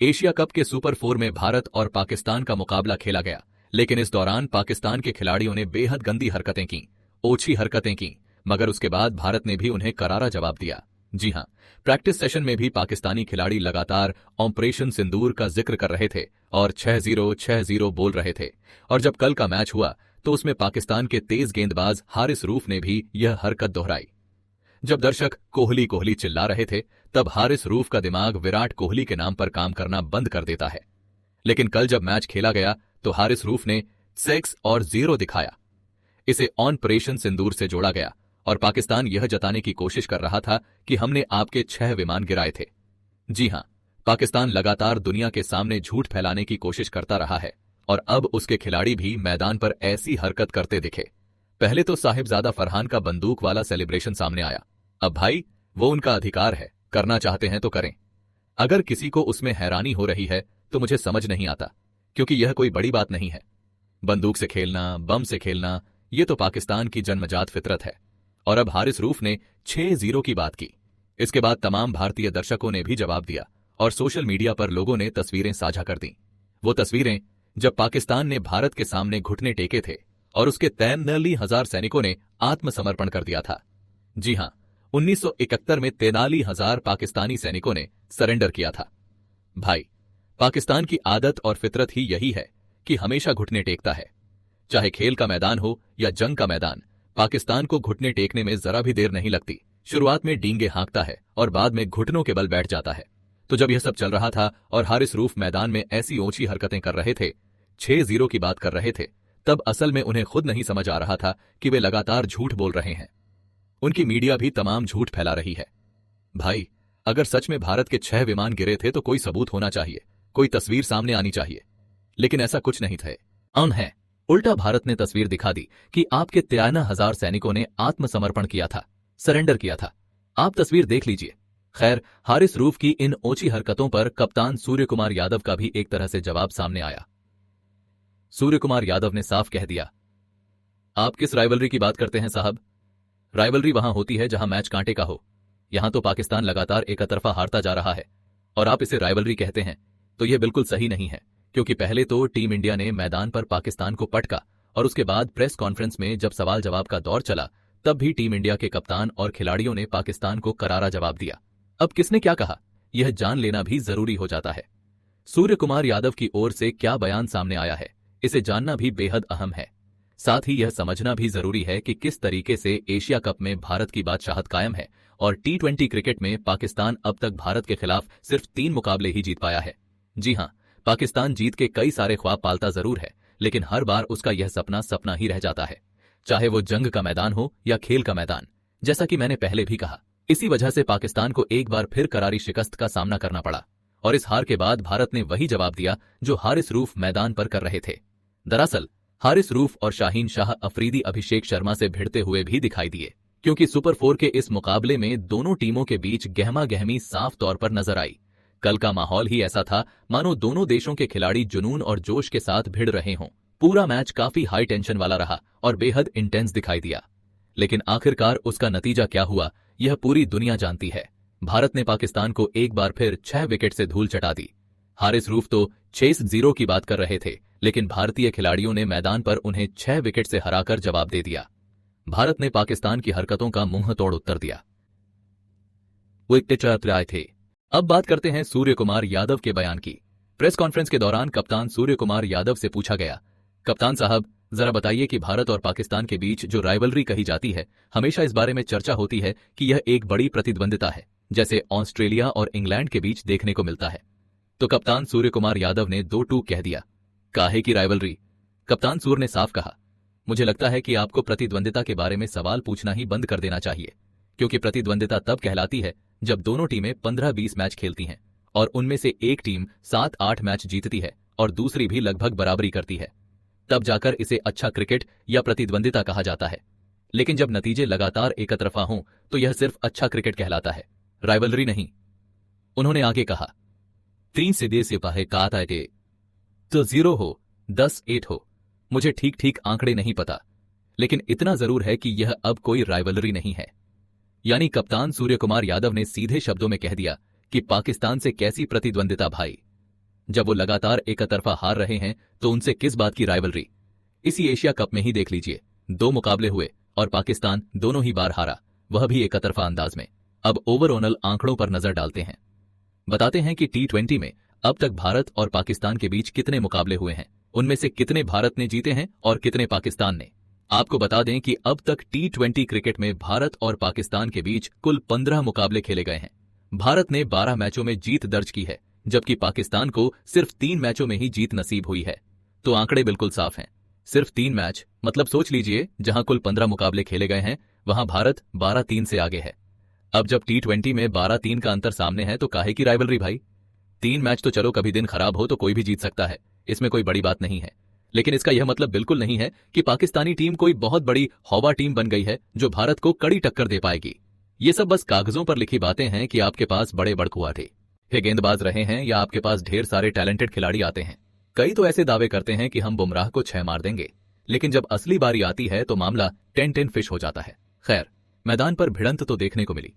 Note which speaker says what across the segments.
Speaker 1: Asia cup के super 4 में भारत और पाकिस्तान का मुकाबला खेला गया, लेकिन इस दौरान पाकिस्तान के खिलाड़ियों ने बेहद गंदी हरकतें की, ओछी हरकतें की, मगर उसके बाद भारत ने भी उन्हें करारा जवाब दिया। जी हां, प्रैक्टिस सेशन में भी पाकिस्तानी खिलाड़ी लगातार ऑपरेशन सिंदूर का जिक्र कर रहे थे और 6-0 6-0 बोल रहे थे। और जब कल का मैच हुआ तो उसमें पाकिस्तान के तेज गेंदबाज हारिस रूफ ने भी यह हरकत दोहराई। जब दर्शक कोहली कोहली चिल्ला रहे थे, तब हारिस रूफ का दिमाग विराट कोहली के नाम पर काम करना बंद कर देता है। लेकिन कल जब मैच खेला गया तो हारिस रूफ ने 6 और 0 दिखाया। इसे ऑपरेशन सिंदूर से जोड़ा गया और पाकिस्तान यह जताने की कोशिश कर रहा था कि हमने आपके 6 विमान गिराए थे। जी हां, पाकिस्तान लगातार दुनिया के सामने झूठ फैलाने की कोशिश करता रहा है और अब उसके खिलाड़ी भी मैदान पर ऐसी हरकत करते दिखे। पहले तो साहिबजादा फरहान का बंदूक वाला सेलिब्रेशन सामने आया। अब भाई, वो उनका अधिकार है, करना चाहते हैं तो करें। अगर किसी को उसमें हैरानी हो रही है तो मुझे समझ नहीं आता, क्योंकि यह कोई बड़ी बात नहीं है। बंदूक से खेलना, बम से खेलना, ये तो पाकिस्तान की जन्मजात फितरत है। और अब हारिस रूफ ने 6-0 की बात की। इसके बाद तमाम भारतीय दर्शकों ने भी जवाब दिया और सोशल मीडिया पर लोगों ने तस्वीरें साझा कर दी। वो तस्वीरें जब पाकिस्तान ने भारत के सामने घुटने टेके थे और उसके 43,000 सैनिकों ने आत्मसमर्पण कर दिया था। जी हां, 1971 में 43,000 पाकिस्तानी सैनिकों ने सरेंडर किया था। भाई, पाकिस्तान की आदत और फितरत ही यही है कि हमेशा घुटने टेकता है। चाहे खेल का मैदान हो या जंग का मैदान, पाकिस्तान को घुटने टेकने में जरा भी देर नहीं लगती। शुरुआत में डींगे हाँकता है और बाद में घुटनों के बल बैठ जाता है। तो जब यह सब चल रहा था और हारिस रूफ मैदान में ऐसी ऊंची हरकतें कर रहे थे, 6-0 की बात कर रहे थे, तब असल में उन्हें खुद नहीं समझ आ रहा था कि वे लगातार झूठ बोल रहे हैं। उनकी मीडिया भी तमाम झूठ फैला रही है। भाई, अगर सच में भारत के 6 विमान गिरे थे तो कोई सबूत होना चाहिए, कोई तस्वीर सामने आनी चाहिए, लेकिन ऐसा कुछ नहीं थे। है उल्टा भारत ने तस्वीर दिखा दी कि आपके 53,000 सैनिकों ने आत्मसमर्पण किया था, सरेंडर किया था। आप तस्वीर देख लीजिए। खैर, हारिस रूफ की इन ओछी हरकतों पर कप्तान सूर्य कुमार यादव का भी एक तरह से जवाब सामने आया। सूर्य कुमार यादव ने साफ कह दिया, आप किस राइवलरी की बात करते हैं साहब? राइवलरी वहां होती है जहां मैच कांटे का हो। यहां तो पाकिस्तान लगातार एकतरफा हारता जा रहा है और आप इसे राइवलरी कहते हैं, तो यह बिल्कुल सही नहीं है। क्योंकि पहले तो टीम इंडिया ने मैदान पर पाकिस्तान को पटका और उसके बाद प्रेस कॉन्फ्रेंस में जब सवाल जवाब का दौर चला, तब भी टीम इंडिया के कप्तान और खिलाड़ियों ने पाकिस्तान को करारा जवाब दिया। अब किसने क्या कहा, यह जान लेना भी जरूरी हो जाता है। सूर्य कुमार यादव की ओर से क्या बयान सामने आया है, इसे जानना भी बेहद अहम है। साथ ही यह समझना भी जरूरी है कि किस तरीके से एशिया कप में भारत की बादशाहत कायम है और T20 क्रिकेट में पाकिस्तान अब तक भारत के खिलाफ सिर्फ 3 मुकाबले ही जीत पाया है। जी हां, पाकिस्तान जीत के कई सारे ख्वाब पालता जरूर है, लेकिन हर बार उसका यह सपना सपना ही रह जाता है, चाहे वो जंग का मैदान हो या खेल का मैदान। जैसा कि मैंने पहले भी कहा, इसी वजह से पाकिस्तान को एक बार फिर करारी शिकस्त का सामना करना पड़ा और इस हार के बाद भारत ने वही जवाब दिया जो हारिस रूफ मैदान पर कर रहे थे। दरअसल हारिस रूफ और शाहीन शाह अफरीदी अभिषेक शर्मा से भिड़ते हुए भी दिखाई दिए, क्योंकि सुपर 4 के इस मुकाबले में दोनों टीमों के बीच गहमा गहमी साफ तौर पर नजर आई। कल का माहौल ही ऐसा था मानो दोनों देशों के खिलाड़ी जुनून और जोश के साथ भिड़ रहे हों। पूरा मैच काफी हाई टेंशन वाला रहा और बेहद इंटेंस दिखाई दिया। लेकिन आखिरकार उसका नतीजा क्या हुआ, यह पूरी दुनिया जानती है। भारत ने पाकिस्तान को एक बार फिर 6 विकेट से धूल चटा दी। हारिस रूफ तो 6-0 की बात कर रहे थे, लेकिन भारतीय खिलाड़ियों ने मैदान पर उन्हें 6 विकेट से हराकर जवाब दे दिया। भारत ने पाकिस्तान की हरकतों का मुंह तोड़ उत्तर दिया। विकेट आए थे। अब बात करते हैं सूर्य कुमार यादव के बयान की। प्रेस कॉन्फ्रेंस के दौरान कप्तान सूर्य कुमार यादव से पूछा गया, कप्तान साहब, जरा बताइए कि भारत और पाकिस्तान के बीच जो राइवलरी कही जाती है, हमेशा इस बारे में चर्चा होती है कि यह एक बड़ी प्रतिद्वंदिता है, जैसे ऑस्ट्रेलिया और इंग्लैंड के बीच देखने को मिलता है। तो कप्तान सूर्य कुमार यादव ने 2 टूक कह दिया। काहे की राइवलरी? कप्तान सूर्य ने साफ कहा, मुझे लगता है कि आपको प्रतिद्वंदिता के बारे में सवाल पूछना ही बंद कर देना चाहिए, क्योंकि प्रतिद्वंदिता तब कहलाती है जब दोनों टीमें 15-20 मैच खेलती हैं और उनमें से एक टीम 7-8 मैच जीतती है और दूसरी भी लगभग बराबरी करती है, तब जाकर इसे अच्छा क्रिकेट या प्रतिद्वंदिता कहा जाता है। लेकिन जब नतीजे लगातार एकतरफा हों तो यह सिर्फ अच्छा क्रिकेट कहलाता है, राइवलरी नहीं। उन्होंने आगे कहा, 3 सीधे सिपाही कात आए तो 0 हो 10-8 हो, मुझे ठीक ठीक आंकड़े नहीं पता, लेकिन इतना जरूर है कि यह अब कोई राइवलरी नहीं है। यानी कप्तान सूर्य कुमार यादव ने सीधे शब्दों में कह दिया कि पाकिस्तान से कैसी प्रतिद्वंदिता भाई, जब वो लगातार एकतरफा हार रहे हैं तो उनसे किस बात की राइवलरी। इसी एशिया कप में ही देख लीजिए, 2 मुकाबले हुए और पाकिस्तान दोनों ही बार हारा, वह भी एकतरफा अंदाज में। अब ओवरऑल आंकड़ों पर नजर डालते हैं, बताते हैं कि T20 में अब तक भारत और पाकिस्तान के बीच कितने मुकाबले हुए हैं, उनमें से कितने भारत ने जीते हैं और कितने पाकिस्तान ने। आपको बता दें कि अब तक T20 क्रिकेट में भारत और पाकिस्तान के बीच कुल 15 मुकाबले खेले गए हैं। भारत ने 12 मैचों में जीत दर्ज की है, जबकि पाकिस्तान को सिर्फ 3 मैचों में ही जीत नसीब हुई है। तो आंकड़े बिल्कुल साफ हैं, सिर्फ 3 मैच, मतलब सोच लीजिए जहां कुल 15 मुकाबले खेले गए हैं वहां भारत 12-3 से आगे है। अब जब T20 में 12-3 का अंतर सामने है तो काहे की राइवलरी भाई। 3 मैच तो चलो कभी दिन खराब हो तो कोई भी जीत सकता है, इसमें कोई बड़ी बात नहीं है, लेकिन इसका यह मतलब बिल्कुल नहीं है कि पाकिस्तानी टीम कोई बहुत बड़ी हौवा टीम बन गई है जो भारत को कड़ी टक्कर दे पाएगी। ये सब बस कागजों पर लिखी बातें हैं कि आपके पास बड़े बड़कुआठे गेंदबाज रहे हैं या आपके पास ढेर सारे टैलेंटेड खिलाड़ी आते हैं। कई तो ऐसे दावे करते हैं कि हम बुमराह को 6 मार देंगे, लेकिन जब असली बारी आती है तो मामला 10-10 फिश हो जाता है। खैर, मैदान पर भिड़ंत तो देखने को मिली।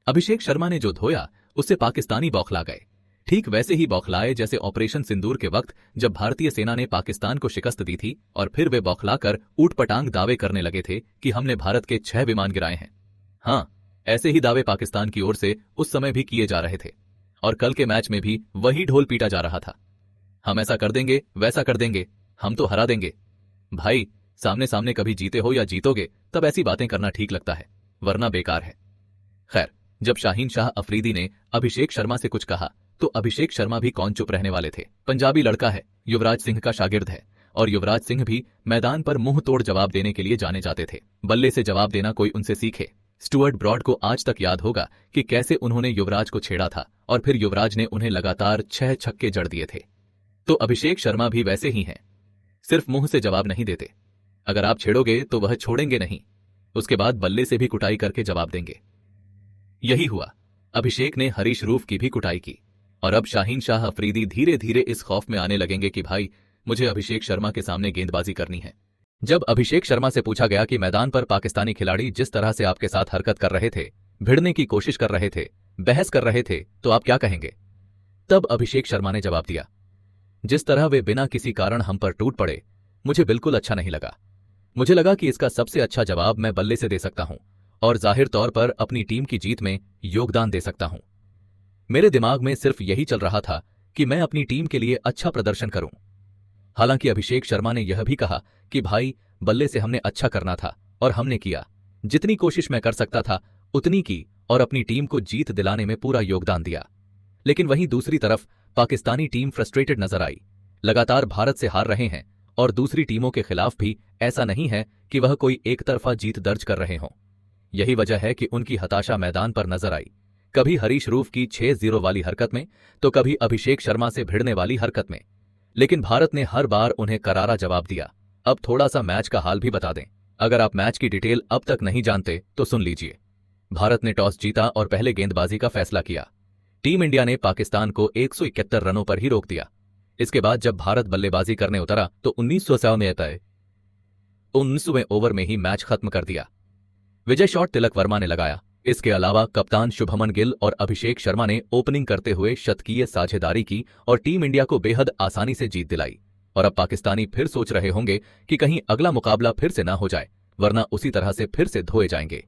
Speaker 1: अभिषेक शर्मा ने जो धोया उससे पाकिस्तानी बौखला गए, ठीक वैसे ही बौखलाए जैसे ऑपरेशन सिंदूर के वक्त जब भारतीय सेना ने पाकिस्तान को शिकस्त दी थी और फिर वे बौखलाकर ऊटपटांग दावे करने लगे थे कि हमने भारत के 6 विमान गिराए हैं। हाँ, ऐसे ही दावे पाकिस्तान की ओर से उस समय भी किए जा रहे थे और कल के मैच में भी वही ढोल पीटा जा रहा था। हम ऐसा कर देंगे, वैसा कर देंगे, हम तो हरा देंगे। भाई, सामने सामने कभी जीते हो या जीतोगे तब ऐसी बातें करना ठीक लगता है, वरना बेकार है। खैर, जब शाहीन शाह अफरीदी ने अभिषेक शर्मा से कुछ कहा तो अभिषेक शर्मा भी कौन चुप रहने वाले थे। पंजाबी लड़का है, युवराज सिंह का शागिर्द है और युवराज सिंह भी मैदान पर मुंह तोड़ जवाब देने के लिए जाने जाते थे। बल्ले से जवाब देना कोई उनसे सीखे। स्टुअर्ट ब्रॉड को आज तक याद होगा कि कैसे उन्होंने युवराज को छेड़ा था और फिर युवराज ने उन्हें लगातार 6 छक्के जड़ दिए थे। तो अभिषेक शर्मा भी वैसे ही हैं, सिर्फ मुंह से जवाब नहीं देते, अगर आप छेड़ोगे तो वह छोड़ेंगे नहीं, उसके बाद बल्ले से भी कुटाई करके जवाब देंगे। यही हुआ, अभिषेक ने हरीश रूफ की भी कुटाई की और अब शाहीन शाह अफरीदी धीरे धीरे इस खौफ में आने लगेंगे कि भाई मुझे अभिषेक शर्मा के सामने गेंदबाजी करनी है। जब अभिषेक शर्मा से पूछा गया कि मैदान पर पाकिस्तानी खिलाड़ी जिस तरह से आपके साथ हरकत कर रहे थे, भिड़ने की कोशिश कर रहे थे, बहस कर रहे थे, तो आप क्या कहेंगे? तब अभिषेक शर्मा ने जवाब दिया, जिस तरह वे बिना किसी कारण हम पर टूट पड़े, मुझे बिल्कुल अच्छा नहीं लगा। मुझे लगा कि इसका सबसे अच्छा जवाब मैं बल्ले से दे सकता हूं और जाहिर तौर पर अपनी टीम की जीत में योगदान दे सकता हूं। मेरे दिमाग में सिर्फ यही चल रहा था कि मैं अपनी टीम के लिए अच्छा प्रदर्शन करूं। हालांकि अभिषेक शर्मा ने यह भी कहा कि भाई, बल्ले से हमने अच्छा करना था और हमने किया, जितनी कोशिश मैं कर सकता था उतनी की और अपनी टीम को जीत दिलाने में पूरा योगदान दिया। लेकिन वहीं दूसरी तरफ पाकिस्तानी टीम फ्रस्ट्रेटेड नजर आई। लगातार भारत से हार रहे हैं और दूसरी टीमों के खिलाफ भी ऐसा नहीं है कि वह कोई एक तरफा जीत दर्ज कर रहे हों। यही वजह है कि उनकी हताशा मैदान पर नजर आई, कभी हरीश रूफ की 6-0 वाली हरकत में तो कभी अभिषेक शर्मा से भिड़ने वाली हरकत में। लेकिन भारत ने हर बार उन्हें करारा जवाब दिया। अब थोड़ा सा मैच का हाल भी बता दें, अगर आप मैच की डिटेल अब तक नहीं जानते तो सुन लीजिए। भारत ने टॉस जीता और पहले गेंदबाजी का फैसला किया। टीम इंडिया ने पाकिस्तान को 171 रनों पर ही रोक दिया। इसके बाद जब भारत बल्लेबाजी करने उतरा तो 19वें ओवर में ही मैच खत्म कर दिया। विजय शॉट तिलक वर्मा ने लगाया। इसके अलावा कप्तान शुभमन गिल और अभिषेक शर्मा ने ओपनिंग करते हुए शतकीय साझेदारी की और टीम इंडिया को बेहद आसानी से जीत दिलाई। और अब पाकिस्तानी फिर सोच रहे होंगे कि कहीं अगला मुकाबला फिर से ना हो जाए, वरना उसी तरह से फिर से धोए जाएंगे।